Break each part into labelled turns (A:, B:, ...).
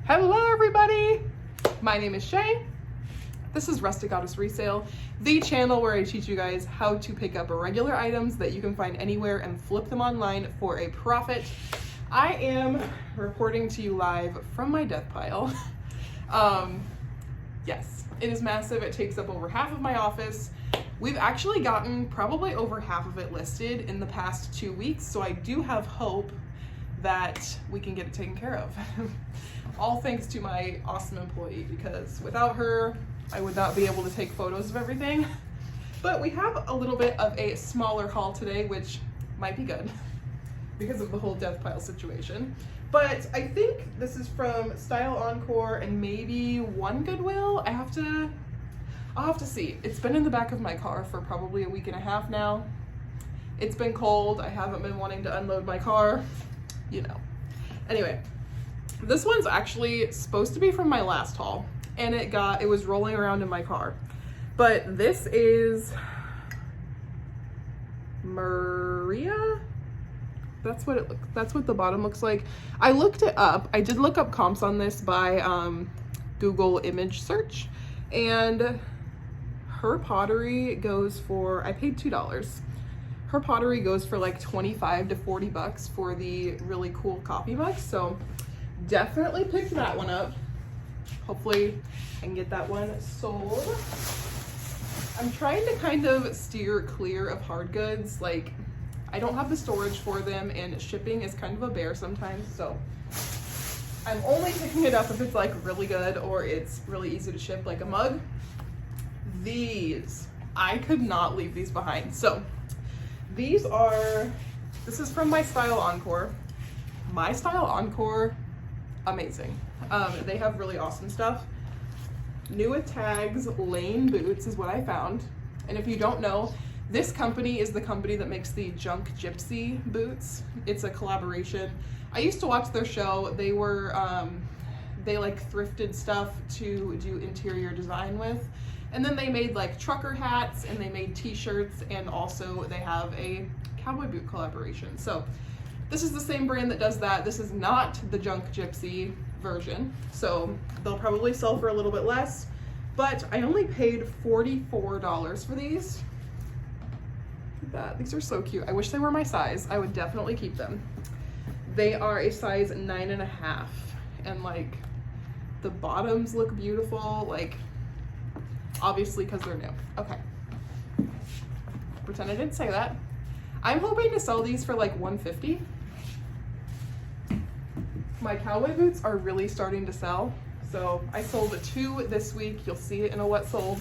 A: Hello everybody! My name is Shay. This is Rustic Goddess Resale, the channel where I teach you guys how to pick up irregular items that you can find anywhere and flip them online for a profit. I am reporting to you live from my death pile. Yes, it is massive. It takes up over half of my office. We've actually gotten probably over half of it listed in the past 2 weeks, so I do have hope that we can get it taken care of. All thanks to my awesome employee, because without her, I would not be able to take photos of everything. But we have a little bit of a smaller haul today, which might be good because of the whole death pile situation. But I think this is from Style Encore and maybe one Goodwill. I'll have to see. It's been in the back of my car for probably a week and a half now. It's been cold. I haven't been wanting to unload my car, you know. Anyway, this one's actually supposed to be from my last haul, and it was rolling around in my car. But this is Maria. That's what the bottom looks like. I looked it up. I did look up comps on this by Google image search, and her pottery goes for, I paid $2. Her pottery goes for like 25 to 40 bucks for the really cool coffee mugs. So definitely picked that one up. Hopefully I can get that one sold. I'm trying to kind of steer clear of hard goods. Like, I don't have the storage for them, and shipping is kind of a bear sometimes. So I'm only picking it up if it's like really good or it's really easy to ship, like a mug. These, I could not leave these behind. So this is from my Style Encore. My Style Encore, amazing. They have really awesome stuff. New with tags, Lane boots is what I found. And if you don't know, this company is the company that makes the Junk Gypsy boots. It's a collaboration. I used to watch their show. They like thrifted stuff to do interior design with. And then they made like trucker hats, and they made t-shirts, and also they have a cowboy boot collaboration. So this is the same brand that does that. This is not the Junk Gypsy version, so they'll probably sell for a little bit less, but I only paid $44 for these. Look at that. These are so cute. I wish they were my size. I would definitely keep them. They are a size 9.5, and like the bottoms look beautiful, like obviously because they're new. Okay, pretend I didn't say that. I'm hoping to sell these for like $150. My cowboy boots are really starting to sell. So I sold 2 this week. You'll see it in a what sold.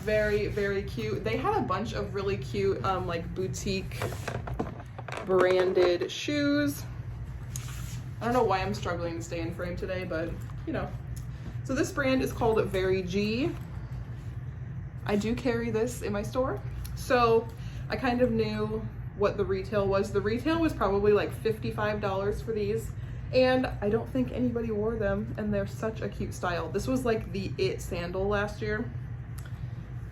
A: Very, very cute. They had a bunch of really cute like boutique branded shoes. I don't know why I'm struggling to stay in frame today, but you know. So this brand is called Very G. I do carry this in my store. So I kind of knew what the retail was. The retail was probably like $55 for these, and I don't think anybody wore them, and they're such a cute style. This was like the it sandal last year.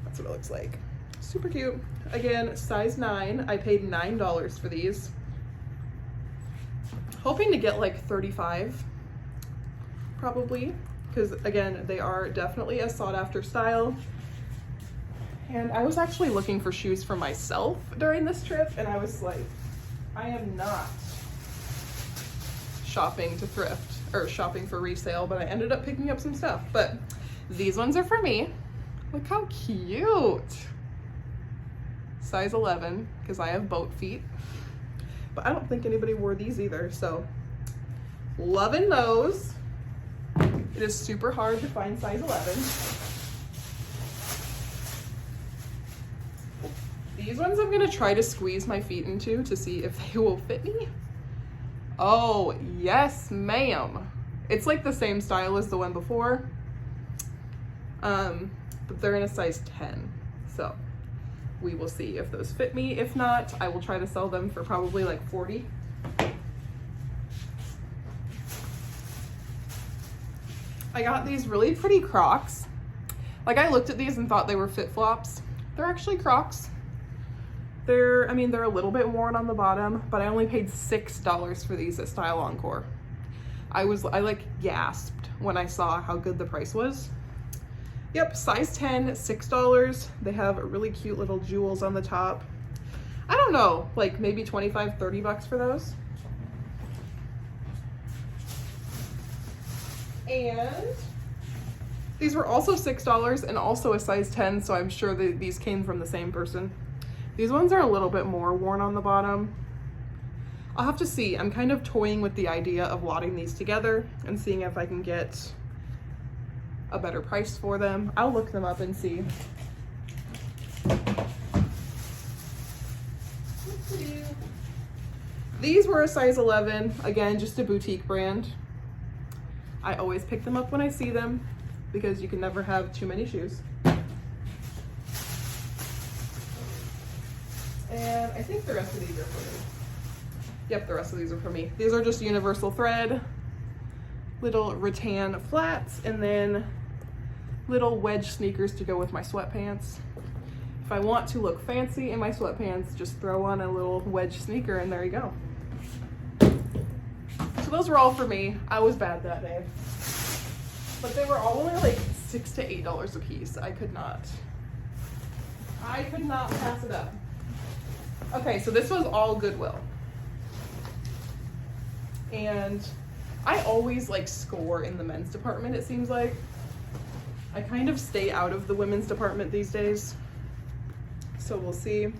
A: That's what it looks like. Super cute. Again, size 9. I paid $9 for these. Hoping to get like 35 probably, because again, they are definitely a sought after style. And I was actually looking for shoes for myself during this trip, and I was like, I am not shopping to thrift or shopping for resale, but I ended up picking up some stuff. But these ones are for me. Look how cute. Size 11, because I have boat feet. But I don't think anybody wore these either, so loving those. It is super hard to find size 11. These ones I'm gonna try to squeeze my feet into to see if they will fit me. Oh, yes, ma'am. It's like the same style as the one before, but they're in a size 10. So we will see if those fit me. If not, I will try to sell them for probably like 40. I got these really pretty Crocs. Like, I looked at these and thought they were FitFlops. They're actually Crocs. They're a little bit worn on the bottom, but I only paid $6 for these at Style Encore. I like gasped when I saw how good the price was. Yep, size 10, $6. They have really cute little jewels on the top. I don't know, like maybe 25, 30 bucks for those. And these were also $6 and also a size 10, so I'm sure that these came from the same person. These ones are a little bit more worn on the bottom. I'll have to see. I'm kind of toying with the idea of lotting these together and seeing if I can get a better price for them. I'll look them up and see. These were a size 11, again, just a boutique brand. I always pick them up when I see them because you can never have too many shoes. And I think the rest of these are for me. Yep, the rest of these are for me. These are just universal thread, little rattan flats, and then little wedge sneakers to go with my sweatpants. If I want to look fancy in my sweatpants, just throw on a little wedge sneaker and there you go. So those were all for me. I was bad that day. But they were all only like $6 to $8 a piece. I could not pass it up. Okay, so this was all Goodwill. And I always like score in the men's department, it seems like. I kind of stay out of the women's department these days. So we'll see.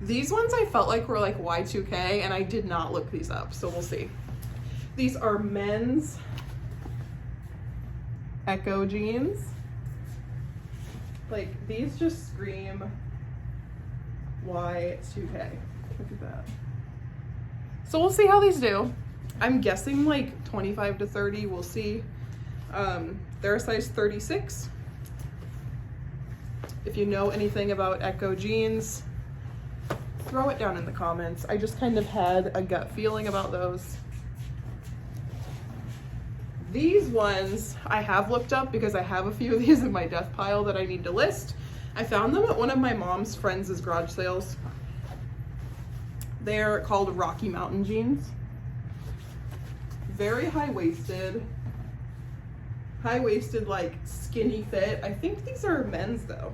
A: These ones I felt like were like Y2K and I did not look these up, so we'll see. These are men's Echo jeans. Like these just scream Y2K. Look at that. So we'll see how these do. I'm guessing like 25 to 30, we'll see. They're a size 36. If you know anything about Echo jeans, throw it down in the comments. I just kind of had a gut feeling about those. These ones I have looked up because I have a few of these in my death pile that I need to list. I found them at one of my mom's friends' garage sales. They're called Rocky Mountain jeans. Very high-waisted like skinny fit. I think these are men's though.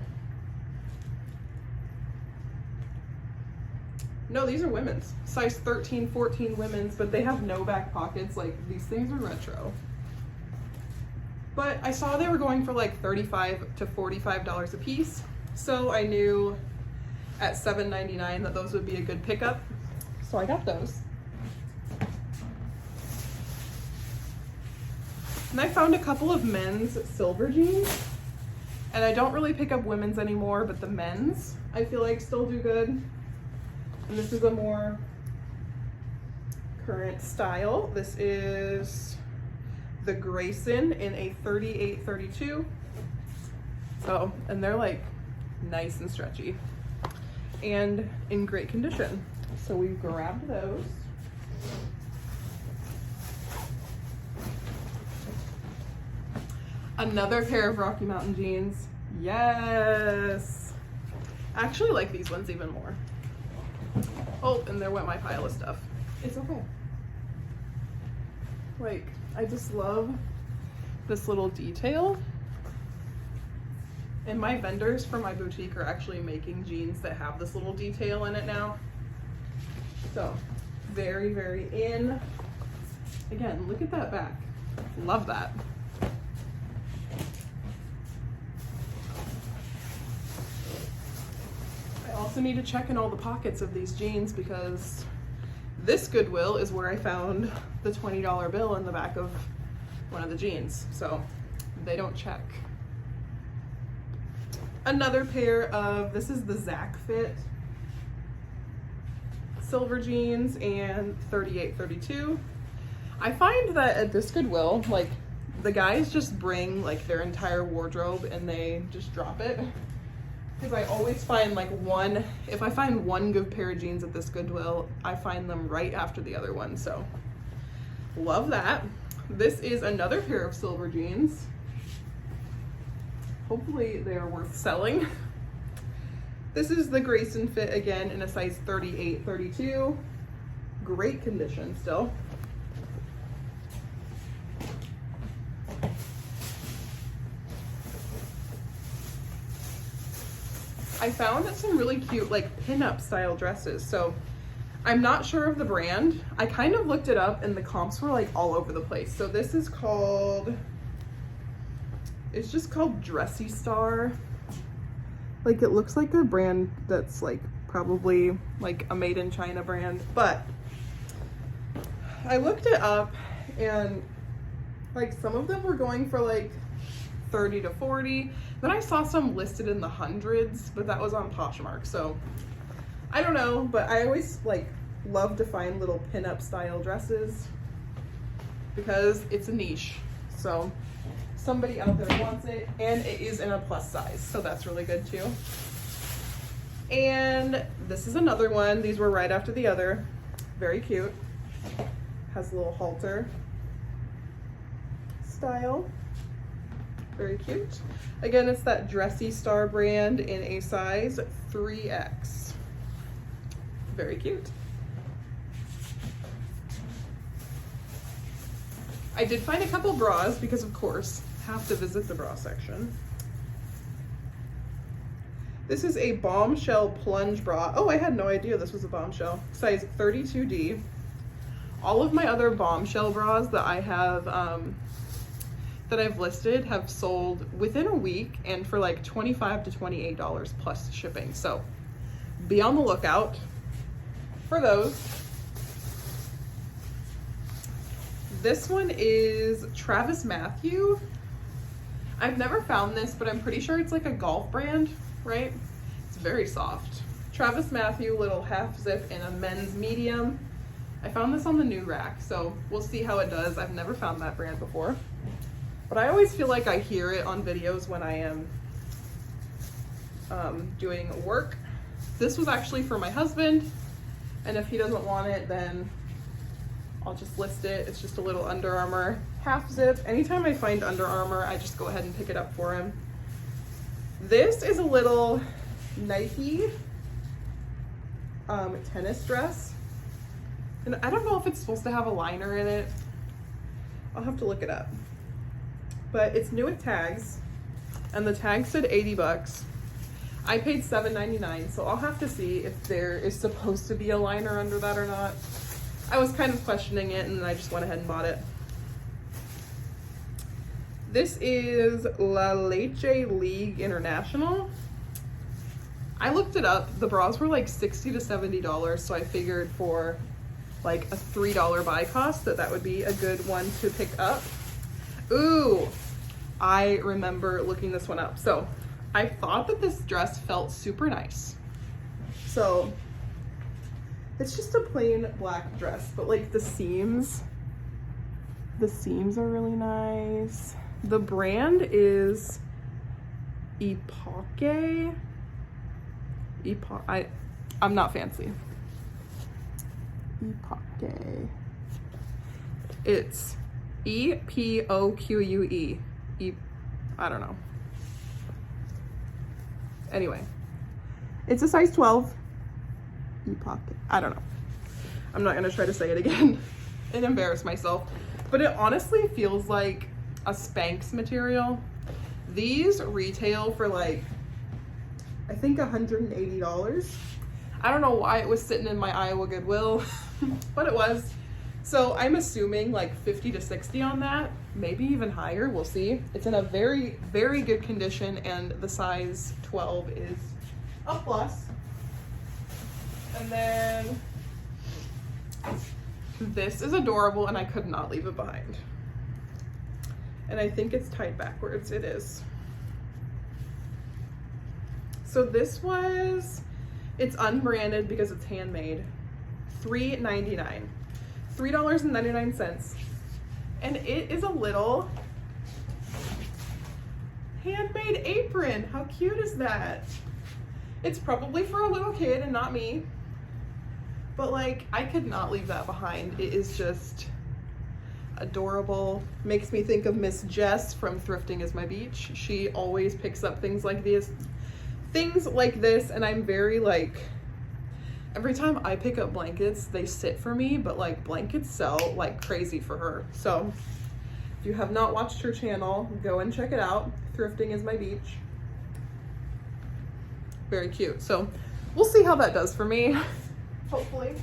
A: No, these are women's. Size 13, 14 women's, but they have no back pockets. Like these things are retro. But I saw they were going for like $35 to $45 a piece. So I knew at $7.99 that those would be a good pickup. So I got those. And I found a couple of men's silver jeans. And I don't really pick up women's anymore, but the men's I feel like still do good. And this is a more current style. This is the Grayson in a 38-32. So, and they're like nice and stretchy and in great condition. So we grabbed those. Another pair of Rocky Mountain jeans. Yes. I actually like these ones even more. Oh, and there went my pile of stuff. It's okay. Like, I just love this little detail. And my vendors for my boutique are actually making jeans that have this little detail in it now. So, very, very in. Again, look at that back. Love that. I also need to check in all the pockets of these jeans because this Goodwill is where I found the $20 bill in the back of one of the jeans. So they don't check. Another pair of, this is the Zach fit silver jeans and 38-32. I find that at this Goodwill, like the guys just bring like their entire wardrobe and they just drop it. Because I always find like if I find one good pair of jeans at this Goodwill, I find them right after the other one. So love that. This is another pair of silver jeans. Hopefully they are worth selling. This is the Grayson fit again in a size 38-32. Great condition still. I found some really cute like pinup style dresses. So I'm not sure of the brand. I kind of looked it up and the comps were like all over the place. So this is called, it's just called Dressy Star. Like it looks like a brand that's like probably like a made in China brand, but I looked it up and like some of them were going for like 30 to 40. Then I saw some listed in the hundreds, but that was on Poshmark. So I don't know, but I always like love to find little pinup style dresses because it's a niche. So somebody out there wants it, and it is in a plus size. So that's really good too. And this is another one. These were right after the other. Very cute. Has a little halter style. Very cute. Again, it's that Dressy Star brand in a size 3X. Very cute. I did find a couple bras because of course, have to visit the bra section. This is a Bombshell Plunge Bra. Oh, I had no idea this was a Bombshell. Size 32D. All of my other Bombshell bras that I have, that I've listed have sold within a week and for like $25 to $28 plus shipping. So be on the lookout for those. This one is Travis Matthew. I've never found this, but I'm pretty sure it's like a golf brand, right? It's very soft. Travis Matthew, little half zip in a men's medium. I found this on the new rack, so we'll see how it does. I've never found that brand before, but I always feel like I hear it on videos when I am doing work. This was actually for my husband, and if he doesn't want it, then I'll just list it. It's just a little Under Armour half zip. Anytime I find Under Armour, I just go ahead and pick it up for him. This is a little Nike tennis dress. And I don't know if it's supposed to have a liner in it. I'll have to look it up. But it's new with tags, and the tag said 80 bucks. I paid $7.99, so I'll have to see if there is supposed to be a liner under that or not. I was kind of questioning it, and then I just went ahead and bought it. This is La Leche League International. I looked it up. The bras were like $60 to $70, so I figured for like a $3 buy cost that would be a good one to pick up. Ooh, I remember looking this one up. So I thought that this dress felt super nice. So it's just a plain black dress, but like the seams are really nice. The brand is Epoque. I'm not fancy. Epoque. It's E-P-O-Q-U-E. I don't know. Anyway, it's a size 12. Epoque. I don't know. I'm not gonna try to say it again and embarrass myself, but it honestly feels like a Spanx material. These retail for like, I think $180. I don't know why it was sitting in my Iowa Goodwill, but it was. So I'm assuming like 50 to 60 on that, maybe even higher, we'll see. It's in a very, very good condition, and the size 12 is a plus. And then this is adorable, and I could not leave it behind. And I think it's tied backwards. It is. So this was, it's unbranded because it's handmade. $3.99. $3.99. And it is a little handmade apron. How cute is that? It's probably for a little kid and not me. But like, I could not leave that behind. It is just adorable. Makes me think of Miss Jess from Thrifting is My Beach. She always picks up things like this, and I'm very like, every time I pick up blankets, they sit for me, but like blankets sell like crazy for her. So if you have not watched her channel, go and check it out. Thrifting is My Beach. very cute. So we'll see how that does for me, hopefully.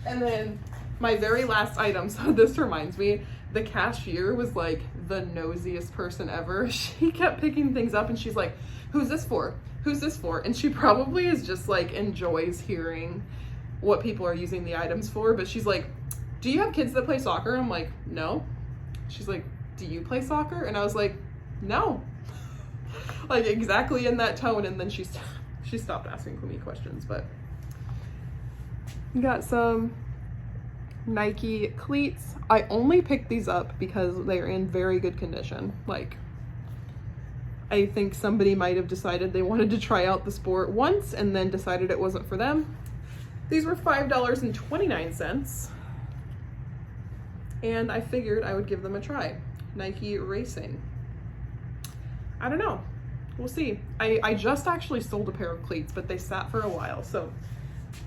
A: And then my very last item, so this reminds me, the cashier was like the nosiest person ever. She kept picking things up and she's like, who's this for? Who's this for? And she probably is just like enjoys hearing what people are using the items for, but she's like, do you have kids that play soccer? I'm like, no. She's like, do you play soccer? And I was like, no. Like exactly in that tone. And then she stopped asking me questions. But got some Nike cleats. I only picked these up because they're in very good condition. Like, I think somebody might have decided they wanted to try out the sport once and then decided it wasn't for them. These were $5.29, and I figured I would give them a try. Nike Racing. I don't know. We'll see. I just actually sold a pair of cleats, but they sat for a while, so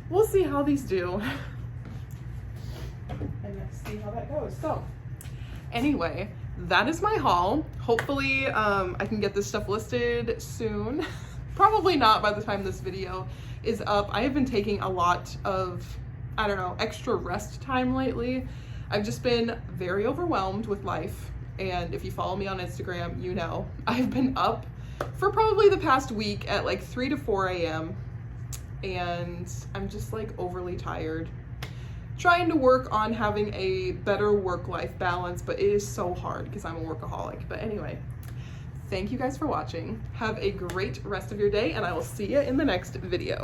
A: we'll see how these do. And let's see how that goes. So anyway, that is my haul. Hopefully I can get this stuff listed soon. Probably not by the time this video is up. I have been taking a lot of, I don't know, extra rest time lately. I've just been very overwhelmed with life. And if you follow me on Instagram, you know, I've been up for probably the past week at like 3 to 4 a.m. And I'm just like overly tired. Trying to work on having a better work-life balance, but it is so hard because I'm a workaholic. But anyway, thank you guys for watching. Have a great rest of your day, and I will see you in the next video.